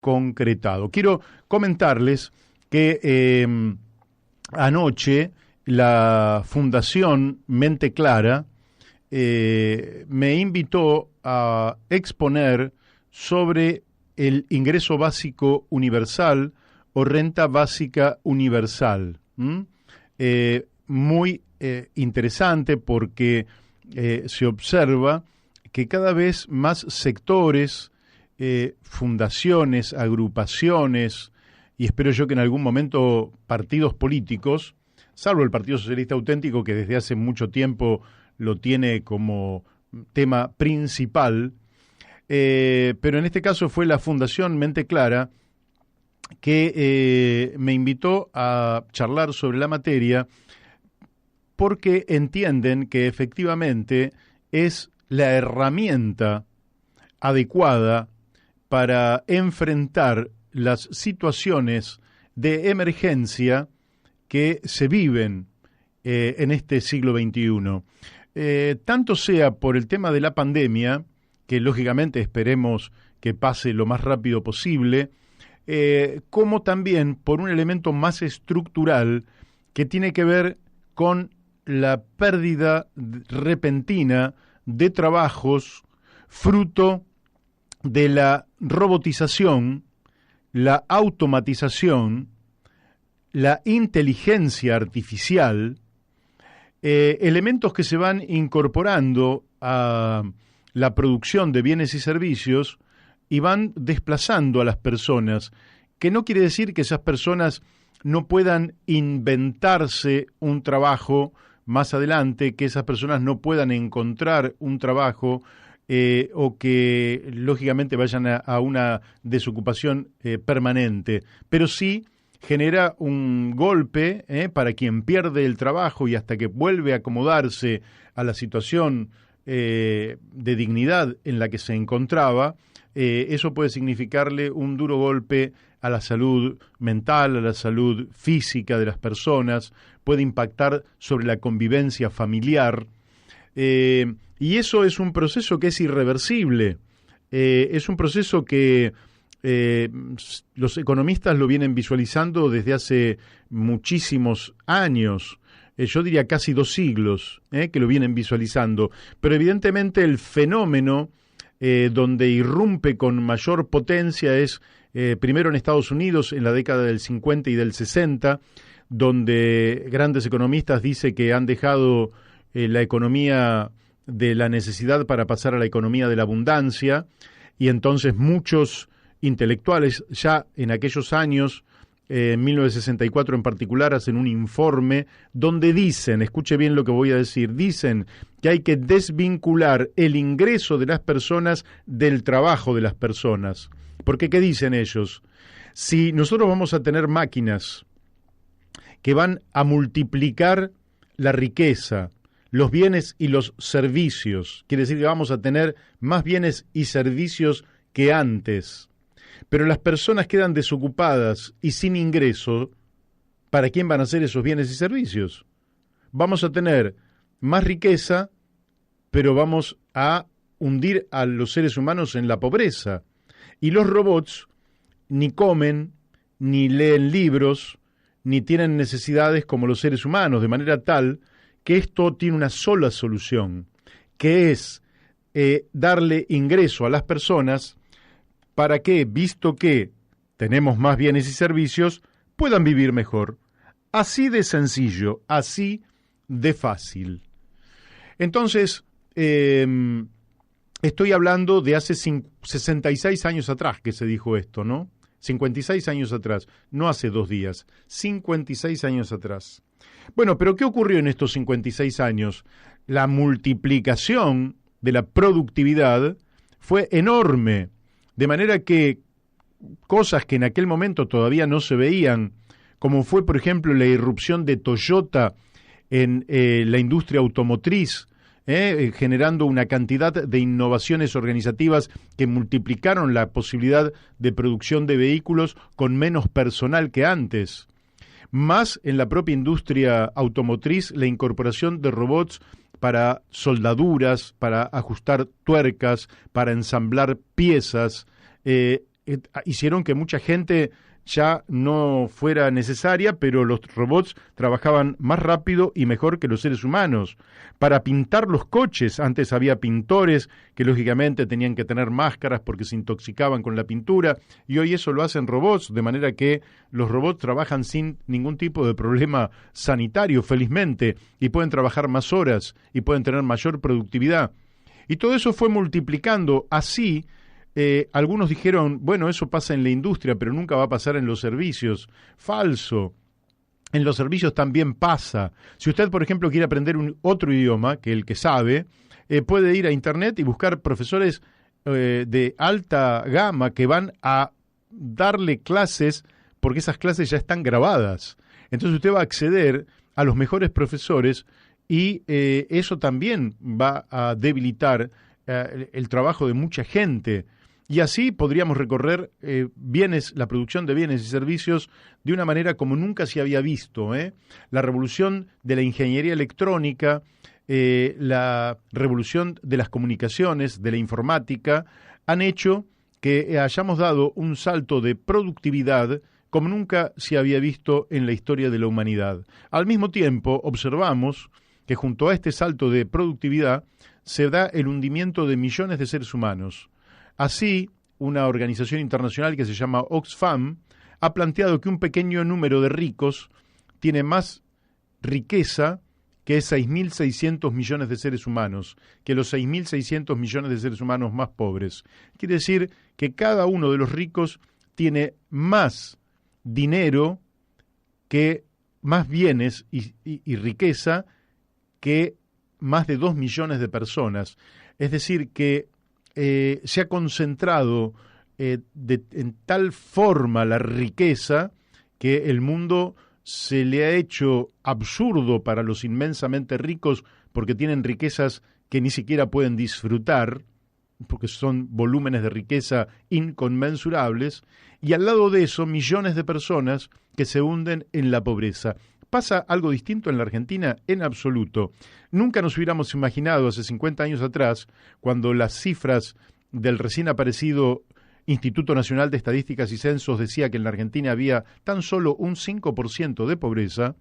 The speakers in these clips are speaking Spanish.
concretado. Quiero comentarles que anoche la Fundación Mente Clara me invitó a exponer sobre el ingreso básico universal o renta básica universal. Muy interesante porque se observa que cada vez más sectores, fundaciones, agrupaciones y espero yo que en algún momento partidos políticos, salvo el Partido Socialista Auténtico que desde hace mucho tiempo lo tiene como tema principal, pero en este caso fue la Fundación Mente Clara que me invitó a charlar sobre la materia porque entienden que efectivamente es la herramienta adecuada para enfrentar las situaciones de emergencia que se viven en este siglo XXI. Tanto sea por el tema de la pandemia, que lógicamente esperemos que pase lo más rápido posible, como también por un elemento más estructural que tiene que ver con la pérdida repentina de trabajos fruto de la robotización, la automatización, la inteligencia artificial, elementos que se van incorporando a la producción de bienes y servicios y van desplazando a las personas, que no quiere decir que esas personas no puedan inventarse un trabajo más adelante, que esas personas no puedan encontrar un trabajo o que lógicamente vayan a una desocupación permanente, pero sí genera un golpe para quien pierde el trabajo y hasta que vuelve a acomodarse a la situación de dignidad en la que se encontraba, eso puede significarle un duro golpe a la salud mental, a la salud física de las personas, puede impactar sobre la convivencia familiar, y eso es un proceso que es irreversible, es un proceso que los economistas lo vienen visualizando desde hace muchísimos años, yo diría casi 2 siglos, que lo vienen visualizando, pero evidentemente el fenómeno donde irrumpe con mayor potencia es primero en Estados Unidos en la década del 50 y del 60, donde grandes economistas dicen que han dejado la economía de la necesidad para pasar a la economía de la abundancia, y entonces muchos intelectuales ya en aquellos años, en 1964 en particular, hacen un informe donde dicen, escuche bien lo que voy a decir, dicen que hay que desvincular el ingreso de las personas del trabajo de las personas. Porque, ¿qué dicen ellos? Si nosotros vamos a tener máquinas que van a multiplicar la riqueza, los bienes y los servicios, quiere decir que vamos a tener más bienes y servicios que antes, pero las personas quedan desocupadas y sin ingreso, ¿para quién van a ser esos bienes y servicios? Vamos a tener más riqueza, pero vamos a hundir a los seres humanos en la pobreza. Y los robots ni comen, ni leen libros, ni tienen necesidades como los seres humanos, de manera tal que esto tiene una sola solución, que es darle ingreso a las personas para que, visto que tenemos más bienes y servicios, puedan vivir mejor. Así de sencillo, así de fácil. Entonces, estoy hablando de hace 66 años atrás que se dijo esto, ¿no? 56 años atrás, no hace 2 días, 56 años atrás. Bueno, pero ¿qué ocurrió en estos 56 años? La multiplicación de la productividad fue enorme, de manera que cosas que en aquel momento todavía no se veían, como fue, por ejemplo, la irrupción de Toyota en la industria automotriz, generando una cantidad de innovaciones organizativas que multiplicaron la posibilidad de producción de vehículos con menos personal que antes. Más en la propia industria automotriz, la incorporación de robots para soldaduras, para ajustar tuercas, para ensamblar piezas, hicieron que mucha gente ya no fuera necesaria, pero los robots trabajaban más rápido y mejor que los seres humanos. Para pintar los coches, antes había pintores que lógicamente tenían que tener máscaras porque se intoxicaban con la pintura, y hoy eso lo hacen robots, de manera que los robots trabajan sin ningún tipo de problema sanitario, felizmente, y pueden trabajar más horas y pueden tener mayor productividad. Y todo eso fue multiplicando así. Algunos dijeron, bueno, eso pasa en la industria, pero nunca va a pasar en los servicios. Falso. En los servicios también pasa. Si usted, por ejemplo, quiere aprender otro idioma, que el que sabe, puede ir a Internet y buscar profesores de alta gama que van a darle clases, porque esas clases ya están grabadas. Entonces usted va a acceder a los mejores profesores y eso también va a debilitar el trabajo de mucha gente. Y así podríamos recorrer la producción de bienes y servicios de una manera como nunca se había visto. La revolución de la ingeniería electrónica, la revolución de las comunicaciones, de la informática, han hecho que hayamos dado un salto de productividad como nunca se había visto en la historia de la humanidad. Al mismo tiempo, observamos que junto a este salto de productividad se da el hundimiento de millones de seres humanos. Así, una organización internacional que se llama Oxfam ha planteado que un pequeño número de ricos tiene más riqueza que 6.600 millones de seres humanos, que los 6.600 millones de seres humanos más pobres. Quiere decir que cada uno de los ricos tiene más dinero, que más bienes y riqueza que más de 2 millones de personas. Es decir, que se ha concentrado en tal forma la riqueza que el mundo se le ha hecho absurdo para los inmensamente ricos, porque tienen riquezas que ni siquiera pueden disfrutar, porque son volúmenes de riqueza inconmensurables, y al lado de eso millones de personas que se hunden en la pobreza. ¿Pasa algo distinto en la Argentina? En absoluto. Nunca nos hubiéramos imaginado hace 50 años atrás, cuando las cifras del recién aparecido Instituto Nacional de Estadísticas y Censos decía que en la Argentina había tan solo un 5% de pobreza,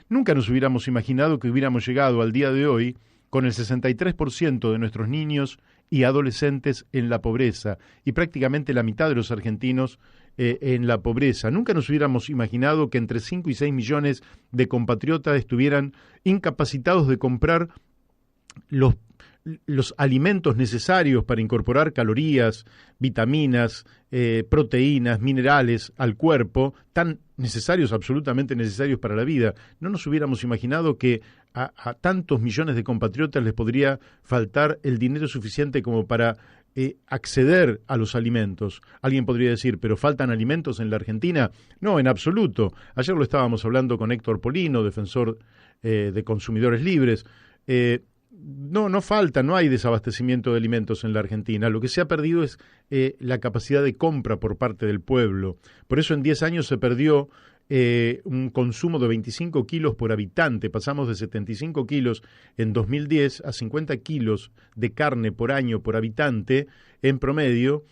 nunca nos hubiéramos imaginado que hubiéramos llegado al día de hoy con el 63% de nuestros niños y adolescentes en la pobreza y prácticamente la mitad de los argentinos en la pobreza. Nunca nos hubiéramos imaginado que entre 5 y 6 millones de compatriotas estuvieran incapacitados de comprar los alimentos necesarios para incorporar calorías, vitaminas, proteínas, minerales al cuerpo, tan necesarios, absolutamente necesarios para la vida. No nos hubiéramos imaginado que a tantos millones de compatriotas les podría faltar el dinero suficiente como para acceder a los alimentos. Alguien podría decir, ¿pero faltan alimentos en la Argentina? No, en absoluto. Ayer lo estábamos hablando con Héctor Polino, defensor de consumidores libres. No falta, no hay desabastecimiento de alimentos en la Argentina. Lo que se ha perdido es la capacidad de compra por parte del pueblo. Por eso en 10 años se perdió un consumo de 25 kilos por habitante. Pasamos de 75 kilos en 2010 a 50 kilos de carne por año por habitante en promedio,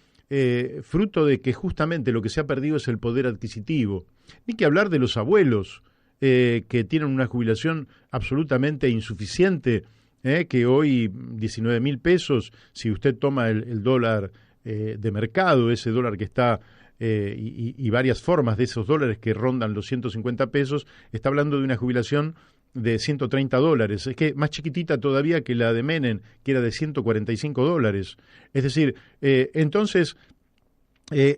fruto de que justamente lo que se ha perdido es el poder adquisitivo. Ni que hablar de los abuelos que tienen una jubilación absolutamente insuficiente, que hoy 19.000 pesos, si usted toma el dólar de mercado, ese dólar que está, y varias formas de esos dólares que rondan los 150 pesos, está hablando de una jubilación de $130. Es que más chiquitita todavía que la de Menem, que era de $145. Es decir, entonces,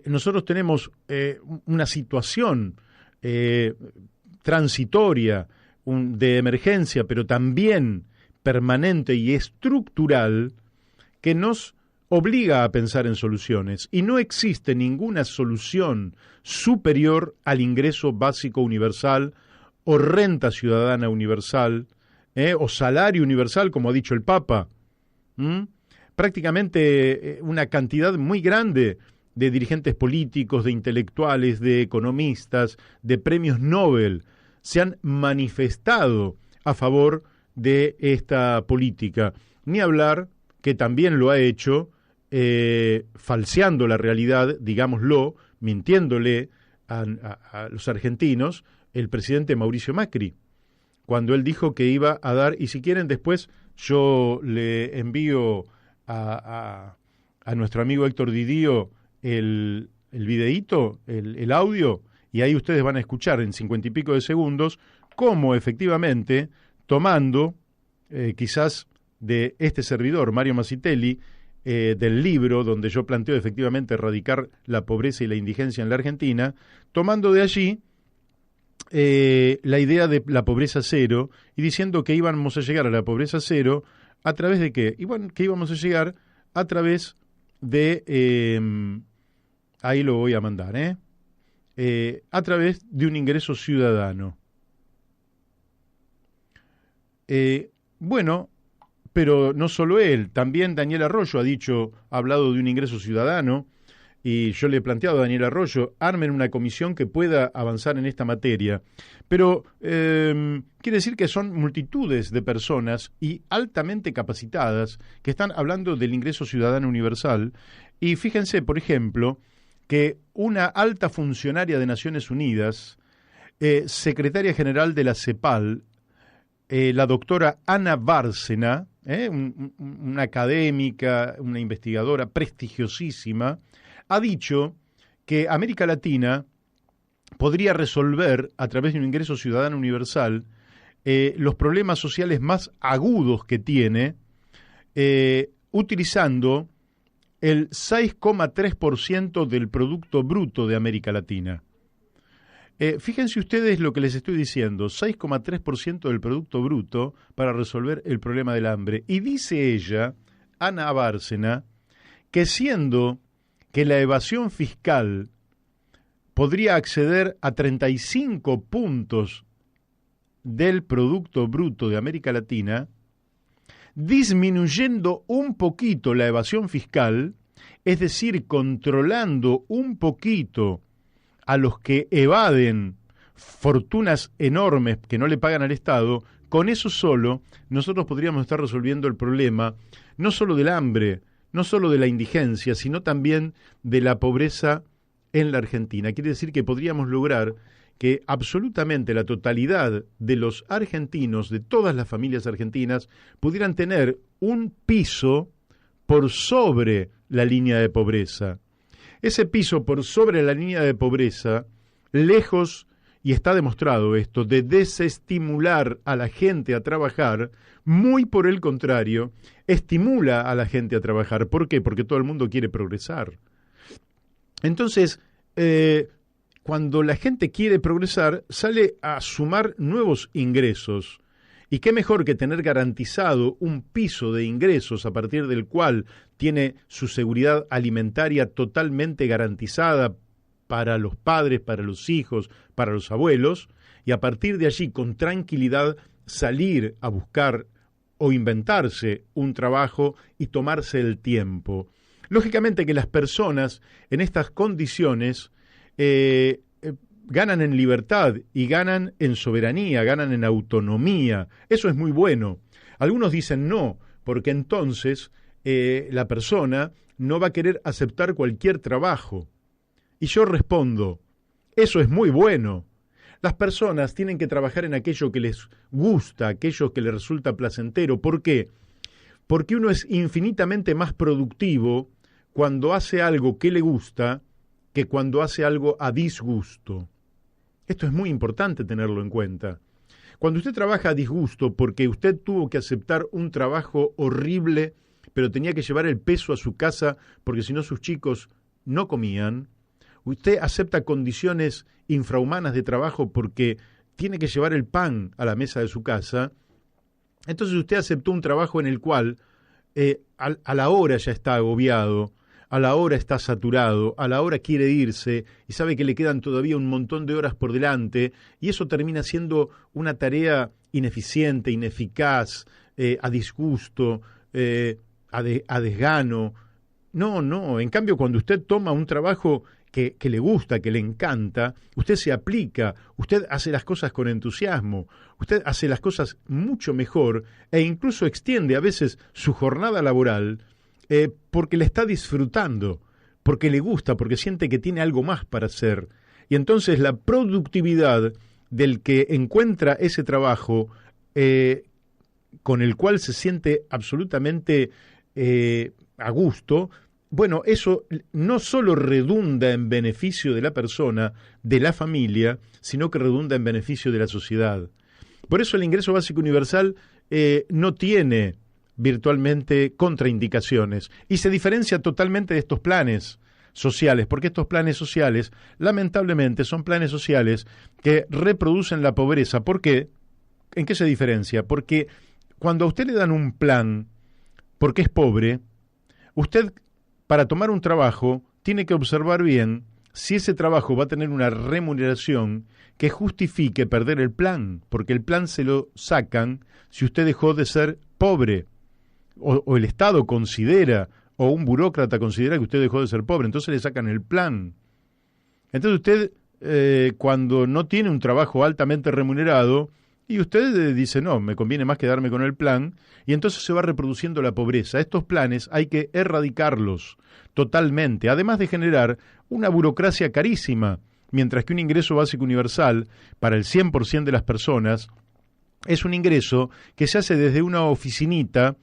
nosotros tenemos una situación transitoria, de emergencia, pero también permanente y estructural, que nos obliga a pensar en soluciones. Y no existe ninguna solución superior al ingreso básico universal o renta ciudadana universal, o salario universal, como ha dicho el Papa. Prácticamente una cantidad muy grande de dirigentes políticos, de intelectuales, de economistas, de premios Nobel se han manifestado a favor de esta política. Ni hablar que también lo ha hecho falseando la realidad, digámoslo, mintiéndole a los argentinos, el presidente Mauricio Macri, cuando él dijo que iba a dar, y si quieren después yo le envío a nuestro amigo Héctor Didío el videíto, el audio, y ahí ustedes van a escuchar en 50 y pico de segundos cómo efectivamente, tomando quizás de este servidor, Mario Masitelli, del libro donde yo planteo efectivamente erradicar la pobreza y la indigencia en la Argentina, tomando de allí la idea de la pobreza cero y diciendo que íbamos a llegar a la pobreza cero a través de qué. Y bueno, que íbamos a llegar a través de, ahí lo voy a mandar, a través de un ingreso ciudadano. Bueno, pero no solo él, también Daniel Arroyo ha hablado de un ingreso ciudadano, y yo le he planteado a Daniel Arroyo, armen una comisión que pueda avanzar en esta materia. Pero quiere decir que son multitudes de personas y altamente capacitadas que están hablando del ingreso ciudadano universal. Y fíjense, por ejemplo, que una alta funcionaria de Naciones Unidas, secretaria general de la CEPAL, la doctora Ana Bárcena, una académica, una investigadora prestigiosísima, ha dicho que América Latina podría resolver, a través de un ingreso ciudadano universal, los problemas sociales más agudos que tiene, utilizando el 6,3% del Producto Bruto de América Latina. Fíjense ustedes lo que les estoy diciendo, 6,3% del Producto Bruto para resolver el problema del hambre. Y dice ella, Ana Bárcena, que siendo que la evasión fiscal podría acceder a 35 puntos del Producto Bruto de América Latina, disminuyendo un poquito la evasión fiscal, es decir, controlando un poquito a los que evaden fortunas enormes que no le pagan al Estado, con eso solo nosotros podríamos estar resolviendo el problema no solo del hambre, no solo de la indigencia, sino también de la pobreza en la Argentina. Quiere decir que podríamos lograr que absolutamente la totalidad de los argentinos, de todas las familias argentinas, pudieran tener un piso por sobre la línea de pobreza. Ese piso por sobre la línea de pobreza, lejos, y está demostrado esto, de desestimular a la gente a trabajar, muy por el contrario, estimula a la gente a trabajar. ¿Por qué? Porque todo el mundo quiere progresar. Entonces, cuando la gente quiere progresar, sale a sumar nuevos ingresos. Y qué mejor que tener garantizado un piso de ingresos a partir del cual tiene su seguridad alimentaria totalmente garantizada para los padres, para los hijos, para los abuelos, y a partir de allí, con tranquilidad, salir a buscar o inventarse un trabajo y tomarse el tiempo. Lógicamente que las personas en estas condiciones ganan en libertad y ganan en soberanía, ganan en autonomía. Eso es muy bueno. Algunos dicen no, porque entonces la persona no va a querer aceptar cualquier trabajo. Y yo respondo, eso es muy bueno. Las personas tienen que trabajar en aquello que les gusta, aquello que les resulta placentero. ¿Por qué? Porque uno es infinitamente más productivo cuando hace algo que le gusta que cuando hace algo a disgusto. Esto es muy importante tenerlo en cuenta. Cuando usted trabaja a disgusto porque usted tuvo que aceptar un trabajo horrible, pero tenía que llevar el peso a su casa porque si no sus chicos no comían, usted acepta condiciones infrahumanas de trabajo porque tiene que llevar el pan a la mesa de su casa, entonces usted aceptó un trabajo en el cual a la hora ya está agobiado, a la hora está saturado, a la hora quiere irse y sabe que le quedan todavía un montón de horas por delante y eso termina siendo una tarea ineficiente, ineficaz, a disgusto, a desgano. No, en cambio cuando usted toma un trabajo que le gusta, que le encanta, usted se aplica, usted hace las cosas con entusiasmo, usted hace las cosas mucho mejor e incluso extiende a veces su jornada laboral porque la está disfrutando, porque le gusta, porque siente que tiene algo más para hacer. Y entonces la productividad del que encuentra ese trabajo con el cual se siente absolutamente a gusto, bueno, eso no solo redunda en beneficio de la persona, de la familia, sino que redunda en beneficio de la sociedad. Por eso el ingreso básico universal no tiene virtualmente contraindicaciones y se diferencia totalmente de estos planes sociales, porque estos planes sociales, lamentablemente, son planes sociales que reproducen la pobreza. ¿Por qué? ¿En qué se diferencia? Porque cuando a usted le dan un plan porque es pobre, usted, para tomar un trabajo, tiene que observar bien si ese trabajo va a tener una remuneración que justifique perder el plan, porque el plan se lo sacan si usted dejó de ser pobre, o el Estado considera, o un burócrata considera que usted dejó de ser pobre, entonces le sacan el plan. Entonces usted, cuando no tiene un trabajo altamente remunerado, y usted dice, no, me conviene más quedarme con el plan, y entonces se va reproduciendo la pobreza. Estos planes hay que erradicarlos totalmente, además de generar una burocracia carísima, mientras que un ingreso básico universal para el 100% de las personas es un ingreso que se hace desde una oficinita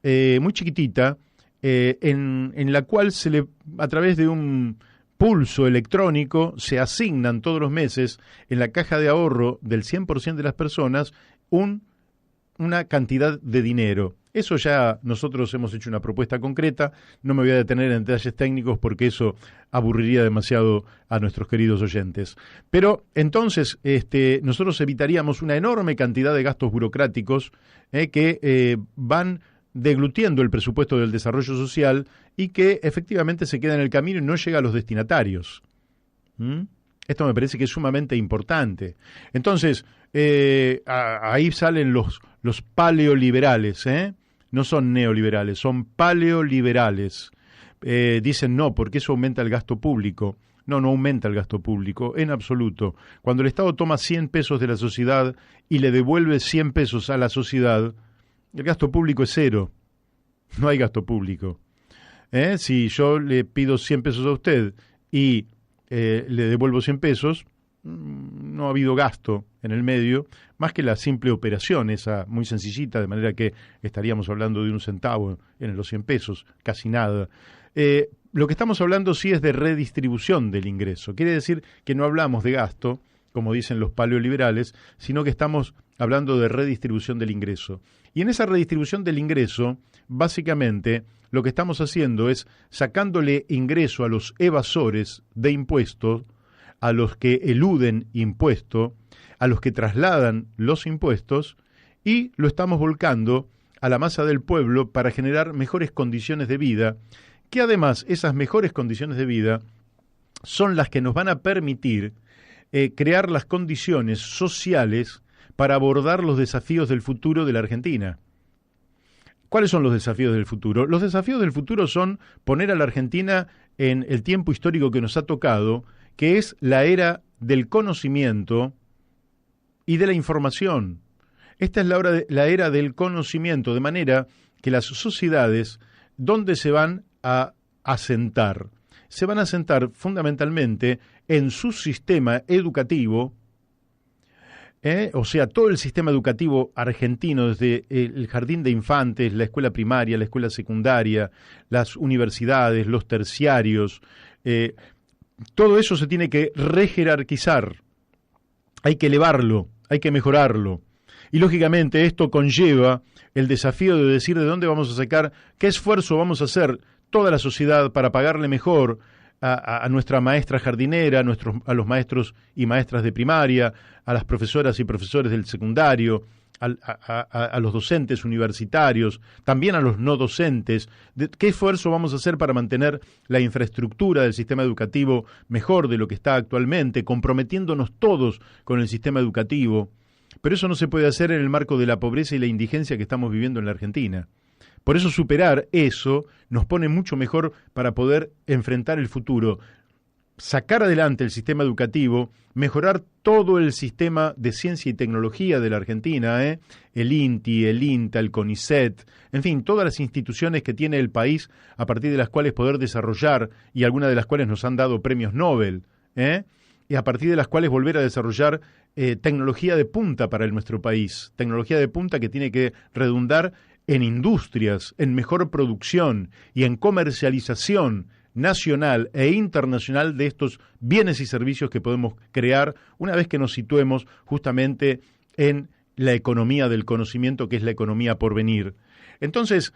muy chiquitita, en la cual a través de un pulso electrónico se asignan todos los meses en la caja de ahorro del 100% de las personas una cantidad de dinero. Eso ya nosotros hemos hecho una propuesta concreta, no me voy a detener en detalles técnicos porque eso aburriría demasiado a nuestros queridos oyentes. Pero entonces nosotros evitaríamos una enorme cantidad de gastos burocráticos que van deglutiendo el presupuesto del desarrollo social y que efectivamente se queda en el camino y no llega a los destinatarios. Esto me parece que es sumamente importante. Entonces, ahí salen los paleoliberales, no son neoliberales, son paleoliberales. Dicen no, porque eso aumenta el gasto público. No, no aumenta el gasto público, en absoluto. Cuando el Estado toma 100 pesos de la sociedad y le devuelve 100 pesos a la sociedad, el gasto público es cero. No hay gasto público. Si yo le pido 100 pesos a usted y le devuelvo 100 pesos, no ha habido gasto en el medio, más que la simple operación, esa muy sencillita, de manera que estaríamos hablando de 1 centavo en los 100 pesos, casi nada. Lo que estamos hablando sí es de redistribución del ingreso. Quiere decir que no hablamos de gasto, como dicen los paleoliberales, sino que estamos hablando de redistribución del ingreso. Y en esa redistribución del ingreso, básicamente, lo que estamos haciendo es sacándole ingreso a los evasores de impuestos, a los que eluden impuesto, a los que trasladan los impuestos, y lo estamos volcando a la masa del pueblo para generar mejores condiciones de vida, que además esas mejores condiciones de vida son las que nos van a permitir crear las condiciones sociales para abordar los desafíos del futuro de la Argentina. ¿Cuáles son los desafíos del futuro? Los desafíos del futuro son poner a la Argentina en el tiempo histórico que nos ha tocado, que es la era del conocimiento y de la información. Esta es la era del conocimiento, de manera que las sociedades, ¿dónde se van a asentar? Se van a asentar fundamentalmente en su sistema educativo, o sea, todo el sistema educativo argentino, desde el jardín de infantes, la escuela primaria, la escuela secundaria, las universidades, los terciarios, todo eso se tiene que rejerarquizar, hay que elevarlo, hay que mejorarlo. Y lógicamente esto conlleva el desafío de decir de dónde vamos a sacar, qué esfuerzo vamos a hacer toda la sociedad para pagarle mejor a nuestra maestra jardinera, a los maestros y maestras de primaria, a las profesoras y profesores del secundario, a los docentes universitarios, también a los no docentes. ¿Qué esfuerzo vamos a hacer para mantener la infraestructura del sistema educativo mejor de lo que está actualmente, comprometiéndonos todos con el sistema educativo? Pero eso no se puede hacer en el marco de la pobreza y la indigencia que estamos viviendo en la Argentina. Por eso superar eso nos pone mucho mejor para poder enfrentar el futuro. sacar adelante el sistema educativo, mejorar todo el sistema de ciencia y tecnología de la Argentina, el INTI, el INTA, el CONICET, en fin, todas las instituciones que tiene el país a partir de las cuales poder desarrollar y algunas de las cuales nos han dado premios Nobel, y a partir de las cuales volver a desarrollar tecnología de punta para nuestro país, tecnología de punta que tiene que redundar en industrias, en mejor producción y en comercialización nacional e internacional de estos bienes y servicios que podemos crear una vez que nos situemos justamente en la economía del conocimiento, que es la economía por venir. Entonces,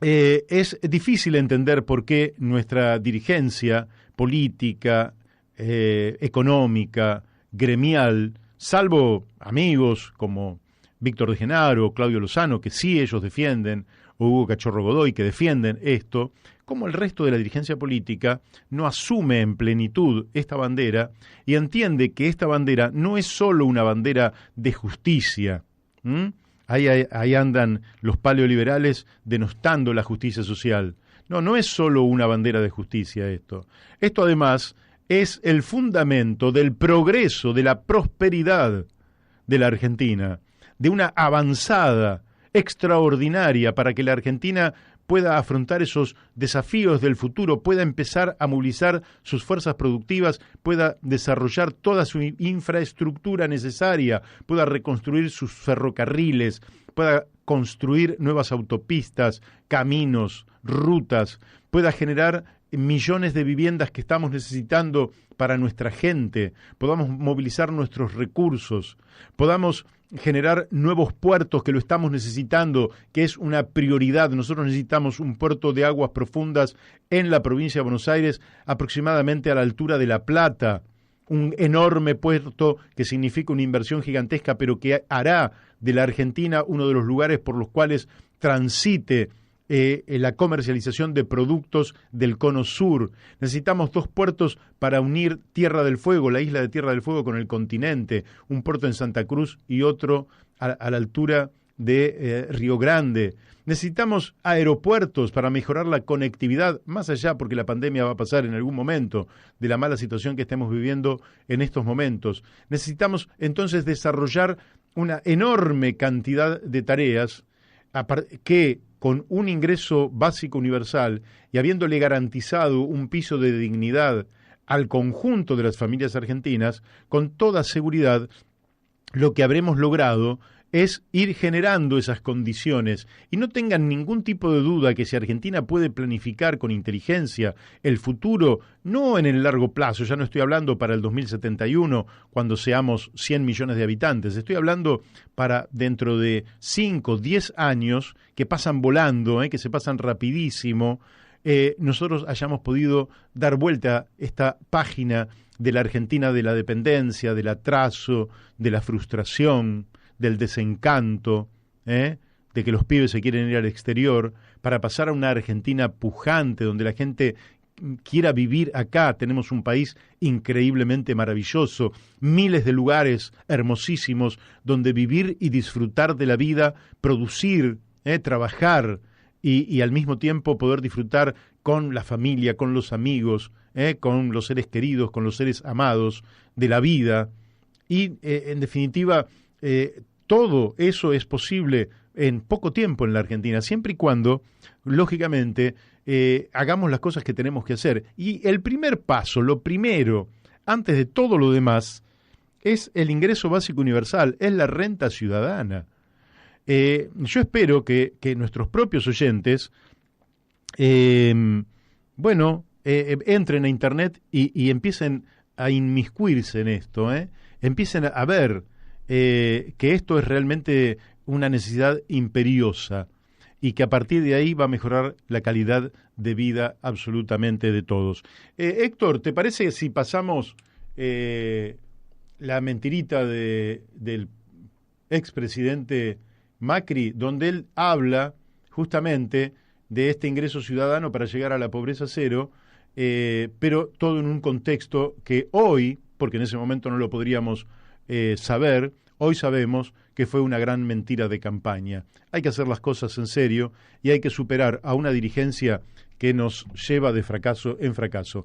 es difícil entender por qué nuestra dirigencia política, económica, gremial, salvo amigos como Víctor de Genaro, Claudio Lozano, que sí ellos defienden, o Hugo Cachorro Godoy, que defienden esto, como el resto de la dirigencia política no asume en plenitud esta bandera y entiende que esta bandera no es solo una bandera de justicia. Ahí andan los paleoliberales denostando la justicia social. No es solo una bandera de justicia esto. Esto además es el fundamento del progreso, de la prosperidad de la Argentina, de una avanzada extraordinaria para que la Argentina pueda afrontar esos desafíos del futuro, pueda empezar a movilizar sus fuerzas productivas, pueda desarrollar toda su infraestructura necesaria, pueda reconstruir sus ferrocarriles, pueda construir nuevas autopistas, caminos, rutas, pueda generar millones de viviendas que estamos necesitando para nuestra gente, podamos movilizar nuestros recursos, podamos generar nuevos puertos que lo estamos necesitando, que es una prioridad. Nosotros necesitamos un puerto de aguas profundas en la provincia de Buenos Aires, aproximadamente a la altura de La Plata, un enorme puerto que significa una inversión gigantesca, pero que hará de la Argentina uno de los lugares por los cuales transite la comercialización de productos del Cono Sur. Necesitamos 2 puertos para unir Tierra del Fuego, la isla de Tierra del Fuego, con el continente, un puerto en Santa Cruz y otro a la altura de Río Grande. Necesitamos aeropuertos para mejorar la conectividad, más allá, porque la pandemia va a pasar en algún momento, de la mala situación que estamos viviendo en estos momentos. Necesitamos entonces desarrollar una enorme cantidad de tareas que con un ingreso básico universal y habiéndole garantizado un piso de dignidad al conjunto de las familias argentinas, con toda seguridad lo que habremos logrado es ir generando esas condiciones. Y no tengan ningún tipo de duda que si Argentina puede planificar con inteligencia el futuro, no en el largo plazo, ya no estoy hablando para el 2071, cuando seamos 100 millones de habitantes, estoy hablando para dentro de 5, 10 años, que pasan volando, que se pasan rapidísimo, nosotros hayamos podido dar vuelta esta página de la Argentina de la dependencia, del atraso, de la frustración, del desencanto, de que los pibes se quieren ir al exterior, para pasar a una Argentina pujante, donde la gente quiera vivir acá. Tenemos un país increíblemente maravilloso, miles de lugares hermosísimos donde vivir y disfrutar de la vida, producir, trabajar y al mismo tiempo poder disfrutar con la familia, con los amigos, con los seres queridos, con los seres amados de la vida. Y en definitiva, todo eso es posible en poco tiempo en la Argentina, siempre y cuando, lógicamente, hagamos las cosas que tenemos que hacer. Y el primer paso, lo primero, antes de todo lo demás, es el ingreso básico universal, es la renta ciudadana. Yo espero que nuestros propios oyentes, entren a Internet y empiecen a inmiscuirse en esto, empiecen a ver que esto es realmente una necesidad imperiosa y que a partir de ahí va a mejorar la calidad de vida absolutamente de todos. Héctor, ¿te parece si pasamos la mentirita del expresidente Macri, donde él habla justamente de este ingreso ciudadano para llegar a la pobreza cero, pero todo en un contexto que hoy, porque en ese momento no lo podríamos saber, hoy sabemos que fue una gran mentira de campaña. Hay que hacer las cosas en serio y hay que superar a una dirigencia que nos lleva de fracaso en fracaso.